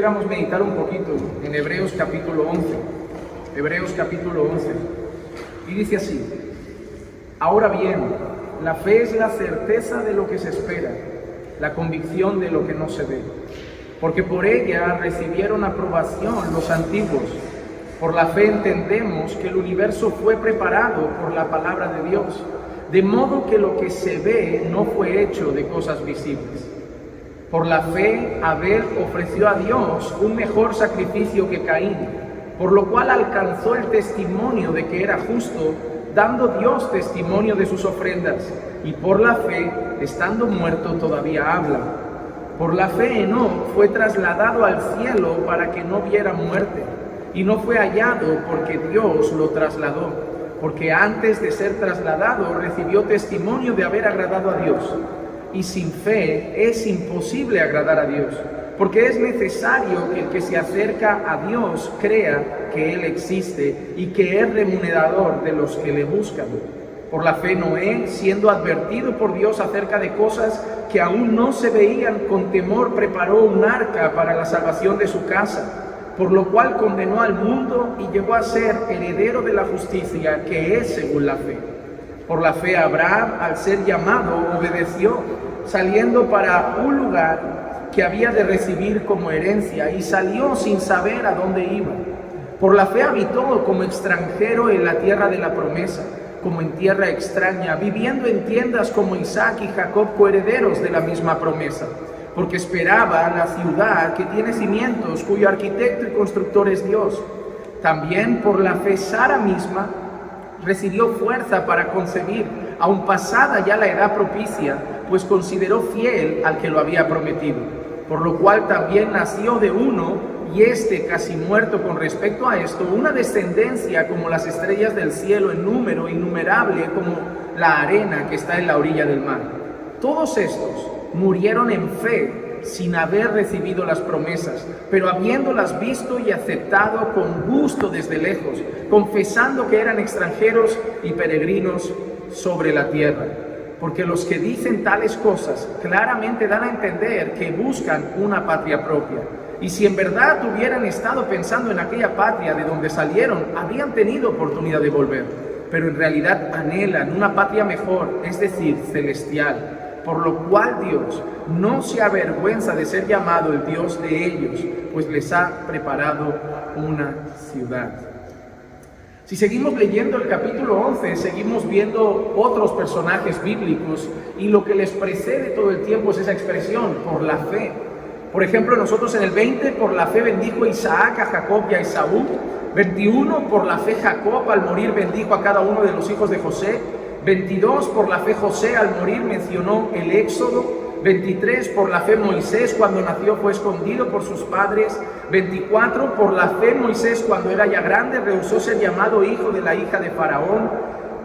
pudiéramos meditar un poquito en Hebreos capítulo 11. Hebreos capítulo 11. Y dice así: ahora bien, la fe es la certeza de lo que se espera, la convicción de lo que no se ve. Porque por ella recibieron aprobación los antiguos. Por la fe entendemos que el universo fue preparado por la palabra de Dios, de modo que lo que se ve no fue hecho de cosas visibles. Por la fe, Abel ofreció a Dios un mejor sacrificio que Caín, por lo cual alcanzó el testimonio de que era justo, dando Dios testimonio de sus ofrendas, y por la fe, estando muerto, todavía habla. Por la fe, Enoc fue trasladado al cielo para que no viera muerte, y no fue hallado porque Dios lo trasladó, porque antes de ser trasladado recibió testimonio de haber agradado a Dios. Y sin fe es imposible agradar a Dios, porque es necesario que el que se acerca a Dios crea que Él existe y que es remunerador de los que le buscan. Por la fe Noé, siendo advertido por Dios acerca de cosas que aún no se veían, con temor preparó un arca para la salvación de su casa, por lo cual condenó al mundo y llegó a ser heredero de la justicia, que es según la fe. Por la fe Abraham, al ser llamado, obedeció, saliendo para un lugar que había de recibir como herencia, y salió sin saber a dónde iba. Por la fe habitó como extranjero en la tierra de la promesa, como en tierra extraña, viviendo en tiendas como Isaac y Jacob, coherederos de la misma promesa, porque esperaba la ciudad que tiene cimientos, cuyo arquitecto y constructor es Dios. También por la fe Sara misma recibió fuerza para concebir, aun pasada ya la edad propicia, pues consideró fiel al que lo había prometido, por lo cual también nació de uno, y casi muerto con respecto a esto, una descendencia como las estrellas del cielo en número, innumerable como la arena que está en la orilla del mar. Todos estos murieron en fe, sin haber recibido las promesas, pero habiéndolas visto y aceptado con gusto desde lejos, confesando que eran extranjeros y peregrinos sobre la tierra. Porque los que dicen tales cosas claramente dan a entender que buscan una patria propia. Y si en verdad hubieran estado pensando en aquella patria de donde salieron, habrían tenido oportunidad de volver. Pero en realidad anhelan una patria mejor, es decir, celestial. Por lo cual Dios no se avergüenza de ser llamado el Dios de ellos, pues les ha preparado una ciudad. Si seguimos leyendo el capítulo 11, seguimos viendo otros personajes bíblicos, y lo que les precede todo el tiempo es esa expresión, por la fe. Por ejemplo, nosotros en el 20, por la fe bendijo Isaac a Jacob y a Esaú. 21, por la fe Jacob al morir bendijo a cada uno de los hijos de José. 22, por la fe José al morir mencionó el Éxodo. 23, por la fe Moisés cuando nació fue escondido por sus padres. 24, por la fe Moisés cuando era ya grande rehusó ser llamado hijo de la hija de Faraón.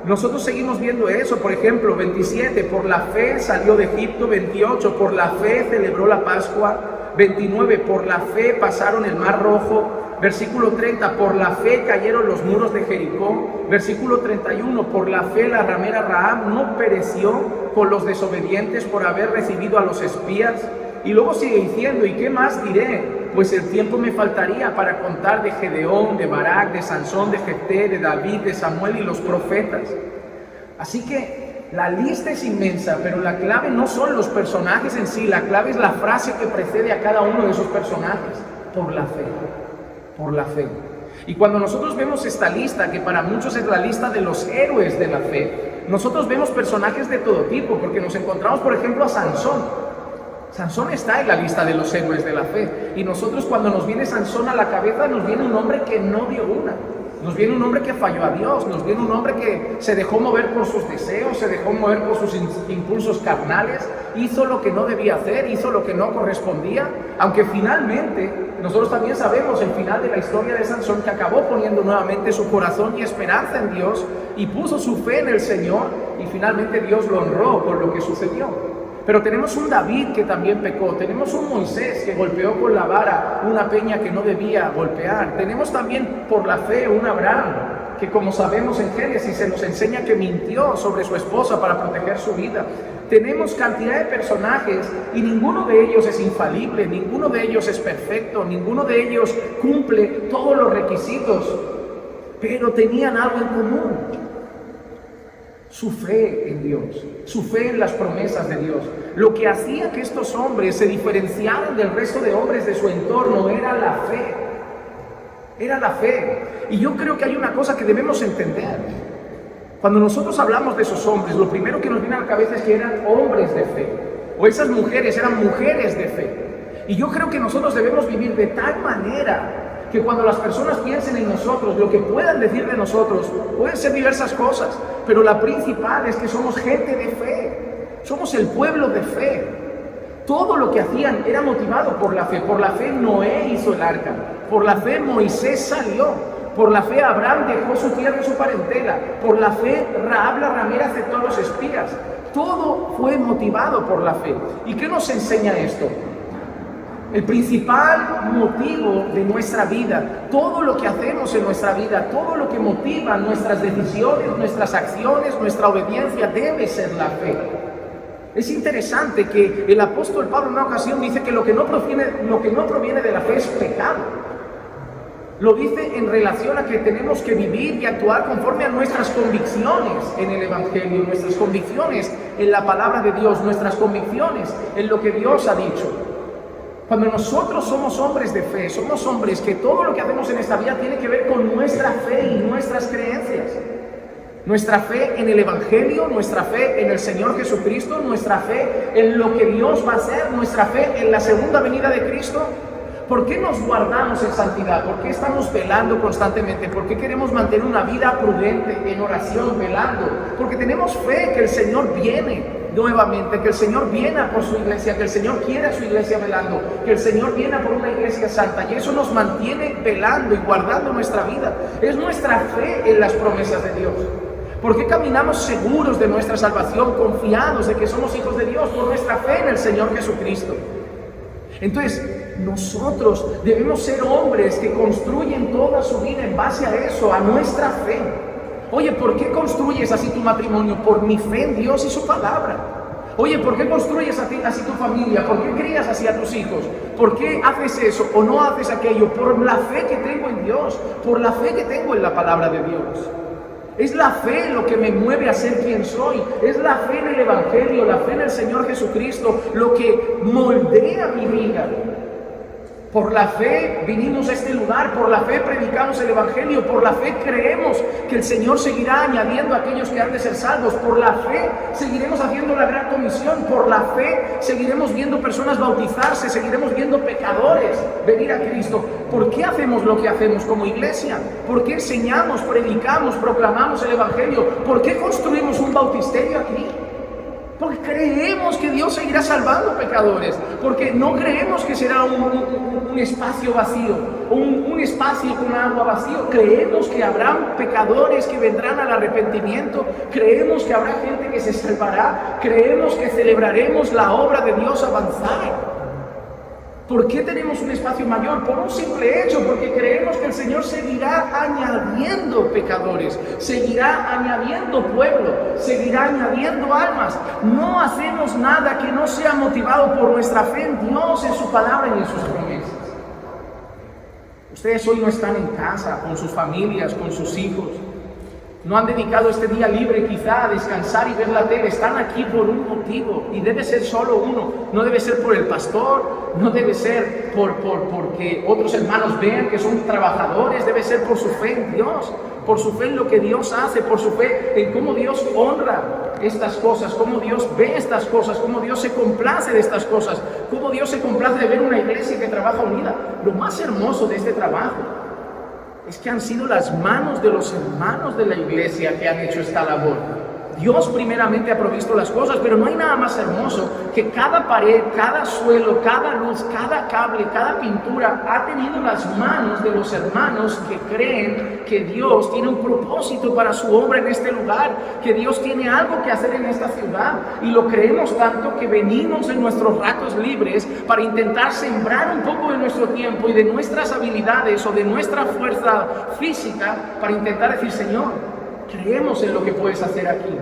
Nosotros seguimos viendo eso. Por ejemplo, 27, por la fe salió de Egipto. 28, por la fe celebró la Pascua. 29, por la fe pasaron el Mar Rojo. Versículo 30, por la fe cayeron los muros de Jericó. Versículo 31, por la fe la ramera Rahab no pereció con los desobedientes por haber recibido a los espías. Y luego sigue diciendo, ¿y qué más diré? Pues el tiempo me faltaría para contar de Gedeón, de Barak, de Sansón, de Jefté, de David, de Samuel y los profetas. Así que la lista es inmensa, pero la clave no son los personajes en sí, la clave es la frase que precede a cada uno de esos personajes: por la fe, por la fe. Y cuando nosotros vemos esta lista, que para muchos es la lista de los héroes de la fe, nosotros vemos personajes de todo tipo, porque nos encontramos, por ejemplo, a Sansón. Sansón está en la lista de los héroes de la fe, y nosotros cuando nos viene Sansón a la cabeza, nos viene un hombre que no dio una. Nos viene un hombre que falló a Dios, nos viene un hombre que se dejó mover por sus deseos, se dejó mover por sus impulsos carnales, hizo lo que no debía hacer, hizo lo que no correspondía, aunque finalmente nosotros también sabemos el final de la historia de Sansón, que acabó poniendo nuevamente su corazón y esperanza en Dios y puso su fe en el Señor, y finalmente Dios lo honró por lo que sucedió. Pero tenemos un David que también pecó, tenemos un Moisés que golpeó con la vara una peña que no debía golpear, tenemos también por la fe un Abraham que como sabemos en Génesis se nos enseña que mintió sobre su esposa para proteger su vida. Tenemos cantidad de personajes y ninguno de ellos es infalible, ninguno de ellos es perfecto, ninguno de ellos cumple todos los requisitos, pero tenían algo en común: su fe en Dios, su fe en las promesas de Dios. Lo que hacía que estos hombres se diferenciaran del resto de hombres de su entorno era la fe. Era la fe. Y yo creo que hay una cosa que debemos entender. Cuando nosotros hablamos de esos hombres, lo primero que nos viene a la cabeza es que eran hombres de fe, o esas mujeres eran mujeres de fe. Y yo creo que nosotros debemos vivir de tal manera que cuando las personas piensen en nosotros, lo que puedan decir de nosotros, pueden ser diversas cosas, pero la principal es que somos gente de fe, somos el pueblo de fe. Todo lo que hacían era motivado por la fe. Por la fe Noé hizo el arca, por la fe Moisés salió, por la fe Abraham dejó su tierra y su parentela, por la fe Rahab la ramera aceptó a los espías. Todo fue motivado por la fe. ¿Y qué nos enseña esto? El principal motivo de nuestra vida, todo lo que hacemos en nuestra vida, todo lo que motiva nuestras decisiones, nuestras acciones, nuestra obediencia, debe ser la fe. Es interesante que el apóstol Pablo en una ocasión dice que lo que no proviene de la fe es pecado. Lo dice en relación a que tenemos que vivir y actuar conforme a nuestras convicciones en el Evangelio, nuestras convicciones en la palabra de Dios, nuestras convicciones en lo que Dios ha dicho. Cuando nosotros somos hombres de fe, somos hombres que todo lo que hacemos en esta vida tiene que ver con nuestra fe y nuestras creencias. Nuestra fe en el Evangelio, nuestra fe en el Señor Jesucristo, nuestra fe en lo que Dios va a hacer, nuestra fe en la segunda venida de Cristo. ¿Por qué nos guardamos en santidad? ¿Por qué estamos velando constantemente? ¿Por qué queremos mantener una vida prudente en oración, velando? Porque tenemos fe que el Señor viene nuevamente, que el Señor viene a por su iglesia, que el Señor quiere a su iglesia velando, que el Señor viene a por una iglesia santa, y eso nos mantiene velando y guardando nuestra vida. Es nuestra fe en las promesas de Dios. ¿Por qué caminamos seguros de nuestra salvación, confiados de que somos hijos de Dios? Por nuestra fe en el Señor Jesucristo. Entonces, nosotros debemos ser hombres que construyen toda su vida en base a eso, a nuestra fe. Oye, ¿por qué construyes así tu matrimonio? Por mi fe en Dios y su palabra. Oye, ¿por qué construyes así tu familia? ¿Por qué crías así a tus hijos? ¿Por qué haces eso o no haces aquello? Por la fe que tengo en Dios, por la fe que tengo en la palabra de Dios. Es la fe lo que me mueve a ser quien soy. Es la fe en el Evangelio, la fe en el Señor Jesucristo, lo que moldea mi vida. Por la fe vinimos a este lugar, por la fe predicamos el Evangelio, por la fe creemos que el Señor seguirá añadiendo a aquellos que han de ser salvos, por la fe seguiremos haciendo la gran comisión, por la fe seguiremos viendo personas bautizarse, seguiremos viendo pecadores venir a Cristo. ¿Por qué hacemos lo que hacemos como iglesia? ¿Por qué enseñamos, predicamos, proclamamos el Evangelio? ¿Por qué construimos un bautisterio aquí? Porque creemos que Dios seguirá salvando pecadores, porque no creemos que será un espacio vacío, un espacio con agua vacío. Creemos que habrá pecadores que vendrán al arrepentimiento, creemos que habrá gente que se salvará, creemos que celebraremos la obra de Dios avanzar. ¿Por qué tenemos un espacio mayor? Por un simple hecho, porque creemos que el Señor seguirá añadiendo pecadores, seguirá añadiendo pueblo, seguirá añadiendo almas. No hacemos nada que no sea motivado por nuestra fe en Dios, en su palabra y en sus promesas. Ustedes hoy no están en casa, con sus familias, con sus hijos. No han dedicado este día libre quizá a descansar y ver la tele. Están aquí por un motivo y debe ser solo uno. No debe ser por el pastor, no debe ser porque otros hermanos vean que son trabajadores. Debe ser por su fe en Dios, por su fe en lo que Dios hace, por su fe en cómo Dios honra estas cosas, cómo Dios ve estas cosas, cómo Dios se complace de estas cosas, cómo Dios se complace de ver una iglesia que trabaja unida. Lo más hermoso de este trabajo es que han sido las manos de los hermanos de la iglesia que han hecho esta labor. Dios primeramente ha provisto las cosas, pero no hay nada más hermoso que cada pared, cada suelo, cada luz, cada cable, cada pintura ha tenido las manos de los hermanos que creen que Dios tiene un propósito para su obra en este lugar, que Dios tiene algo que hacer en esta ciudad, y lo creemos tanto que venimos en nuestros ratos libres para intentar sembrar un poco de nuestro tiempo y de nuestras habilidades o de nuestra fuerza física para intentar decir: Señor, creemos en lo que puedes hacer aquí.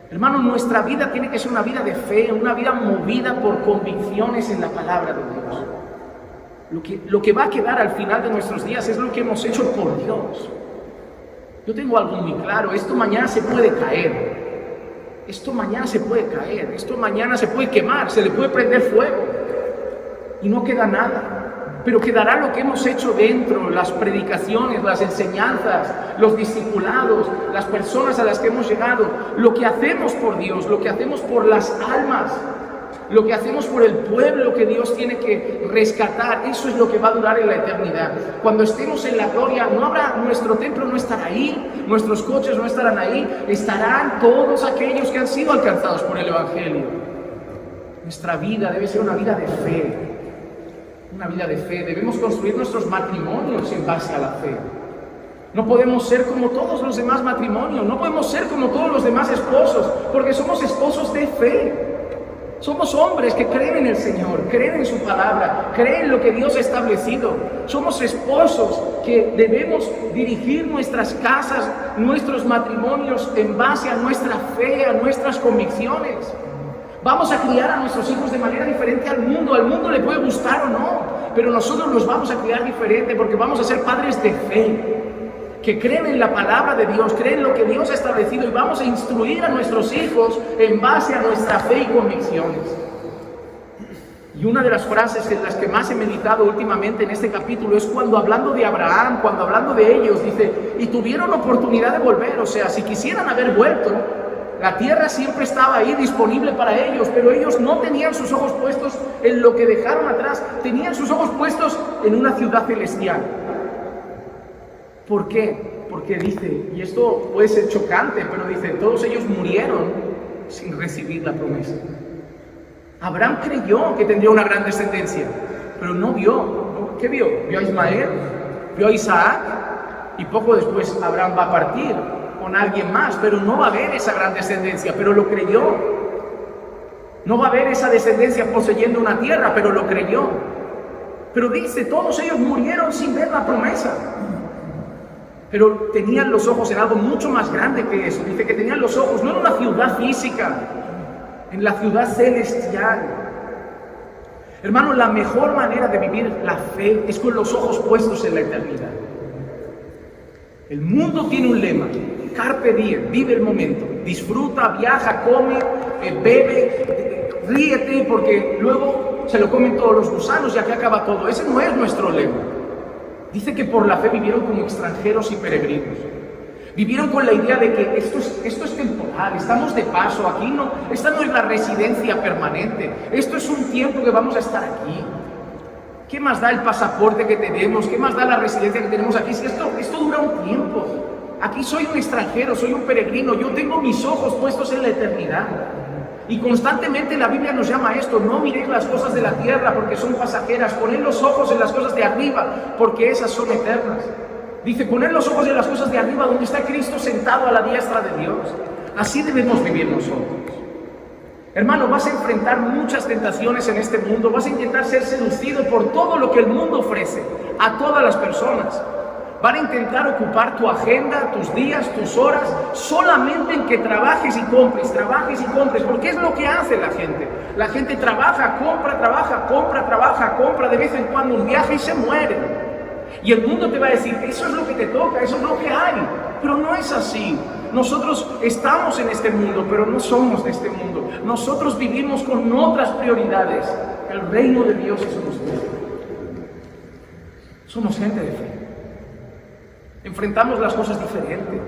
Hermano, nuestra vida tiene que ser una vida de fe, una vida movida por convicciones en la palabra de Dios. Lo que va a quedar al final de nuestros días es lo que hemos hecho por Dios. Yo tengo algo muy claro: esto mañana se puede caer, esto mañana se puede caer, esto mañana se puede quemar, se le puede prender fuego y no queda nada. Pero quedará lo que hemos hecho dentro, las predicaciones, las enseñanzas, los discipulados, las personas a las que hemos llegado, lo que hacemos por Dios, lo que hacemos por las almas, lo que hacemos por el pueblo que Dios tiene que rescatar. Eso es lo que va a durar en la eternidad. Cuando estemos en la gloria, no habrá, nuestro templo no estará ahí, nuestros coches no estarán ahí, estarán todos aquellos que han sido alcanzados por el Evangelio. Nuestra vida debe ser una vida de fe. Una vida de fe. Debemos construir nuestros matrimonios en base a la fe. No podemos ser como todos los demás matrimonios, no podemos ser como todos los demás esposos, porque somos esposos de fe. Somos hombres que creen en el Señor, creen en su palabra, creen en lo que Dios ha establecido. Somos esposos que debemos dirigir nuestras casas, nuestros matrimonios en base a nuestra fe, a nuestras convicciones. Vamos a criar a nuestros hijos de manera diferente al mundo le puede gustar o no, pero nosotros los vamos a criar diferente porque vamos a ser padres de fe, que creen en la palabra de Dios, creen en lo que Dios ha establecido, y vamos a instruir a nuestros hijos en base a nuestra fe y convicciones. Y una de las frases en las que más he meditado últimamente en este capítulo es cuando, hablando de Abraham, cuando hablando de ellos, dice: y tuvieron oportunidad de volver. O sea, si quisieran haber vuelto, la tierra siempre estaba ahí disponible para ellos, pero ellos no tenían sus ojos puestos en lo que dejaron atrás, tenían sus ojos puestos en una ciudad celestial. ¿Por qué? Porque dice, y esto puede ser chocante, pero dice: todos ellos murieron sin recibir la promesa. Abraham creyó que tendría una gran descendencia, pero no vio. ¿Qué vio? Vio a Ismael, vio a Isaac, y poco después Abraham va a partir con alguien más, pero no va a haber esa gran descendencia, pero lo creyó. No va a haber esa descendencia poseyendo una tierra, pero lo creyó. Pero dice, todos ellos murieron sin ver la promesa. Pero tenían los ojos en algo mucho más grande que eso. Dice que tenían los ojos no en una ciudad física, en la ciudad celestial. Hermano, la mejor manera de vivir la fe es con los ojos puestos en la eternidad. El mundo tiene un lema: carpe diem, vive el momento, disfruta, viaja, come, bebe, ríete, porque luego se lo comen todos los gusanos y aquí acaba todo. Ese no es nuestro lema. Dice que por la fe vivieron como extranjeros y peregrinos. Vivieron con la idea de que esto es temporal, estamos de paso, aquí no, esta no es la residencia permanente, esto es un tiempo que vamos a estar aquí. ¿Qué más da el pasaporte que tenemos? ¿Qué más da la residencia que tenemos aquí? Si esto dura un tiempo. Aquí soy un extranjero, soy un peregrino, yo tengo mis ojos puestos en la eternidad. Y constantemente la Biblia nos llama a esto: no miréis las cosas de la tierra porque son pasajeras, poned los ojos en las cosas de arriba porque esas son eternas. Dice, poned los ojos en las cosas de arriba donde está Cristo sentado a la diestra de Dios. Así debemos vivir nosotros. Hermano, vas a enfrentar muchas tentaciones en este mundo, vas a intentar ser seducido por todo lo que el mundo ofrece, a todas las personas. Van a intentar ocupar tu agenda, tus días, tus horas, solamente en que trabajes y compres, porque es lo que hace la gente. La gente trabaja, compra, de vez en cuando un viaje y se muere. Y el mundo te va a decir, eso es lo que te toca, eso es lo que hay. Pero no es así. Nosotros estamos en este mundo, pero no somos de este mundo. Nosotros vivimos con otras prioridades. El reino de Dios es nuestro. Somos gente de fe. Enfrentamos las cosas diferente.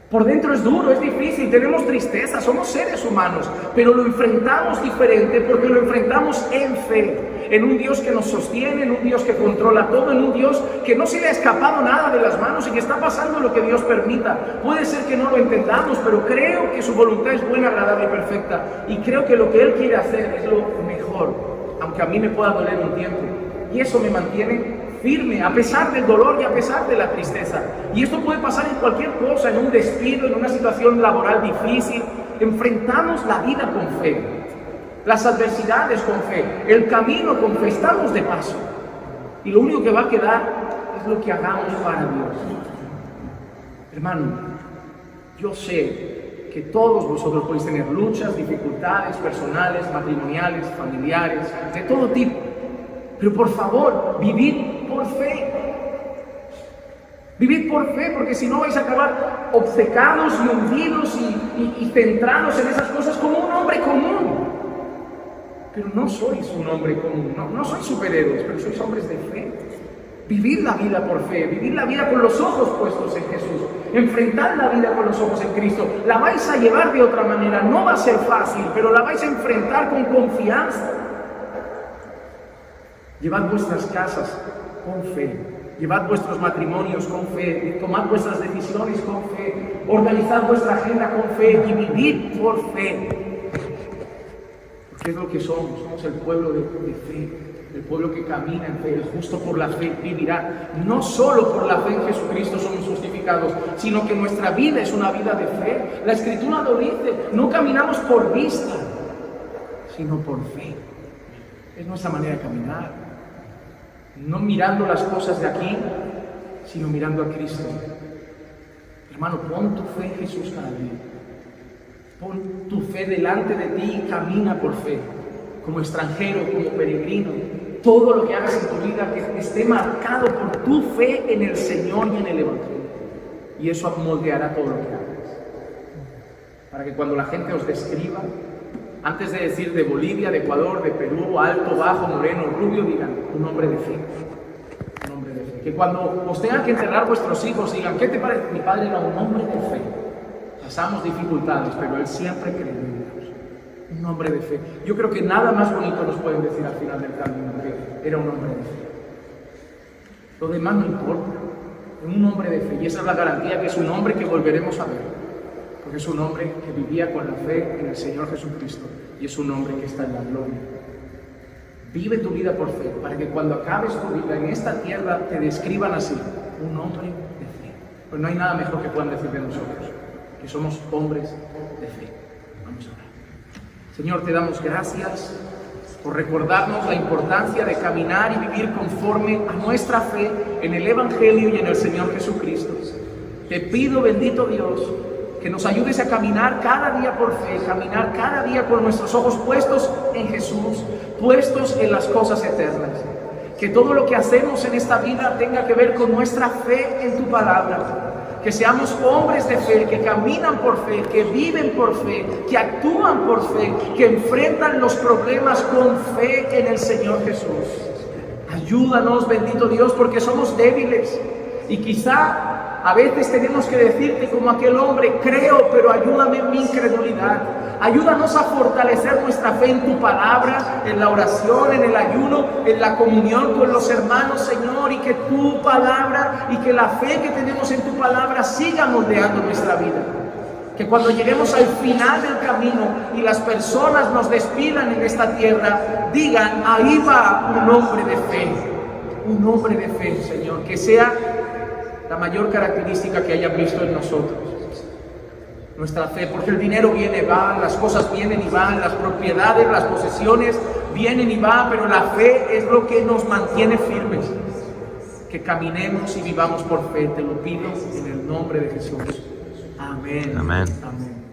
Por dentro es duro, es difícil, tenemos tristeza, somos seres humanos, pero lo enfrentamos diferente porque lo enfrentamos en fe. en un Dios que nos sostiene, en un Dios que controla todo, en un Dios que no se le ha escapado nada de las manos y que está pasando lo que Dios permita. Puede ser que no lo entendamos, pero creo que su voluntad es buena, agradable y perfecta. Y creo que lo que Él quiere hacer es lo mejor, aunque a mí me pueda doler un tiempo. Y eso me mantiene firme, a pesar del dolor y a pesar de la tristeza. Y esto puede pasar en cualquier cosa, en un despido, en una situación laboral difícil. Enfrentamos la vida con fe, las adversidades con fe, el camino con fe, estamos de paso. Y lo único que va a quedar es lo que hagamos para Dios. Hermano, yo sé que todos vosotros podéis tener luchas, dificultades personales, matrimoniales, familiares, de todo tipo. Pero por favor, vivid por fe. Vivid por fe, porque si no vais a acabar obcecados y hundidos y centrados en esas cosas como un hombre común. Pero no sois un hombre común, no sois superhéroes, pero sois hombres de fe. Vivid la vida por fe, vivid la vida con los ojos puestos en Jesús. Enfrentad la vida con los ojos en Cristo. La vais a llevar de otra manera, no va a ser fácil, pero la vais a enfrentar con confianza. Llevad vuestras casas con fe, llevad vuestros matrimonios con fe, tomad vuestras decisiones con fe, organizad vuestra agenda con fe y vivid por fe. Porque es lo que somos el pueblo de fe, el pueblo que camina en fe, el justo por la fe vivirá. No solo por la fe en Jesucristo somos justificados, sino que nuestra vida es una vida de fe. La Escritura lo dice, no caminamos por vista, sino por fe. Es nuestra manera de caminar. No mirando las cosas de aquí, sino mirando a Cristo. Hermano, pon tu fe en Jesús cada día. Pon tu fe delante de ti y camina por fe. Como extranjero, como peregrino. Todo lo que hagas en tu vida que esté marcado por tu fe en el Señor y en el Evangelio. Y eso moldeará todo lo que hagas. Para que cuando la gente os describa, antes de decir de Bolivia, de Ecuador, de Perú, alto, bajo, moreno, rubio, digan un hombre de fe. Un hombre de fe. Que cuando os tengan que enterrar vuestros hijos, digan, ¿qué te parece? Mi padre era un hombre de fe. Pasamos dificultades, pero él siempre creyó en Dios. Un hombre de fe. Yo creo que nada más bonito nos pueden decir al final del camino que era un hombre de fe. Lo demás no importa. Un hombre de fe. Y esa es la garantía que es un hombre que volveremos a ver. Porque es un hombre que vivía con la fe en el Señor Jesucristo y es un hombre que está en la gloria. Vive tu vida por fe, para que cuando acabes tu vida en esta tierra te describan así, un hombre de fe. Pues no hay nada mejor que puedan decir de nosotros, que somos hombres de fe. Vamos a orar. Señor, te damos gracias por recordarnos la importancia de caminar y vivir conforme a nuestra fe en el Evangelio y en el Señor Jesucristo. Te pido, bendito Dios, que nos ayudes a caminar cada día por fe, caminar cada día con nuestros ojos puestos en Jesús, puestos en las cosas eternas. Que todo lo que hacemos en esta vida tenga que ver con nuestra fe en tu palabra. Que seamos hombres de fe, que caminan por fe, que viven por fe, que actúan por fe, que enfrentan los problemas con fe en el Señor Jesús. Ayúdanos, bendito Dios, porque somos débiles y quizá a veces tenemos que decirte como aquel hombre, creo, pero ayúdame en mi incredulidad. Ayúdanos a fortalecer nuestra fe en tu palabra, en la oración, en el ayuno, en la comunión con los hermanos, Señor, y que tu palabra y que la fe que tenemos en tu palabra siga moldeando nuestra vida. Que cuando lleguemos al final del camino y las personas nos despidan en esta tierra, digan, ahí va un hombre de fe. Un hombre de fe, Señor, que sea la mayor característica que hayan visto en nosotros. Nuestra fe, porque el dinero viene y va, las cosas vienen y van, las propiedades, las posesiones vienen y van, pero la fe es lo que nos mantiene firmes. Que caminemos y vivamos por fe, te lo pido en el nombre de Jesús. Amén. Amén. Amén.